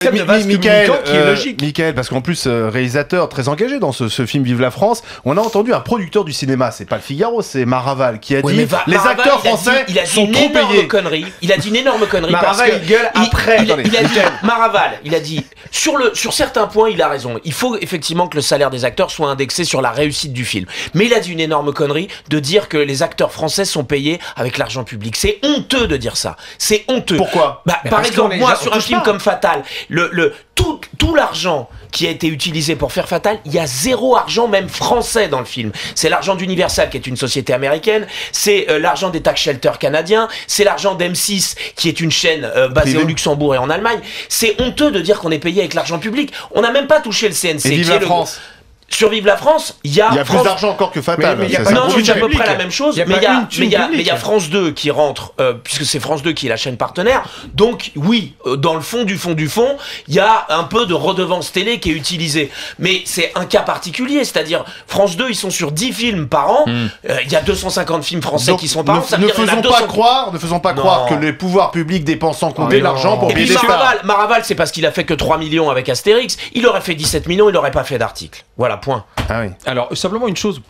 de vase communicant qui est logique. Michael, parce qu'en plus, réalisateur très engagé dans ce film Vive la France, on a entendu un producteur du cinéma, c'est pas le Figaro, c'est Maraval, qui a dit les acteurs français sont trop payés. Il a dit une énorme connerie. Maraval, il gueule après. Maraval, il a dit, sur certains points, il a raison. Il faut effectivement que le salaire des acteurs soit indexé sur la réussite du film. Mais il a dit une énorme connerie de dire que les acteurs français sont payés avec l'argent public. C'est honteux de dire ça. C'est honteux. Pourquoi? Par exemple, moi, sur un film comme Fatal, tout l'argent qui a été utilisé pour faire Fatal, il y a zéro argent même français dans le film. C'est l'argent d'Universal, qui est une société américaine, c'est l'argent des tax shelters canadiens, c'est l'argent d'M6, qui est une chaîne basée au Luxembourg et en Allemagne. C'est honteux de dire qu'on est payé avec l'argent public. On n'a même pas touché le CNC. Et Vive la France. Sur Vive la France, il y a plus d'argent encore que Fatal. Non, c'est à peu près la même chose, mais il y a France 2 qui rentre, puisque c'est France 2 qui est la chaîne partenaire. Donc oui, dans le fond, il y a un peu de redevance télé qui est utilisée. Mais c'est un cas particulier, c'est-à-dire France 2, ils sont sur 10 films par an. Il y a 250 films français qui sont par an. Ne faisons pas croire que les pouvoirs publics dépensent sans compter l'argent pour payer des stars. Maraval, c'est parce qu'il a fait que 3 millions avec Astérix. Il aurait fait 17 millions, il n'aurait pas fait d'article. Voilà. Point. Ah oui. Alors, simplement une chose,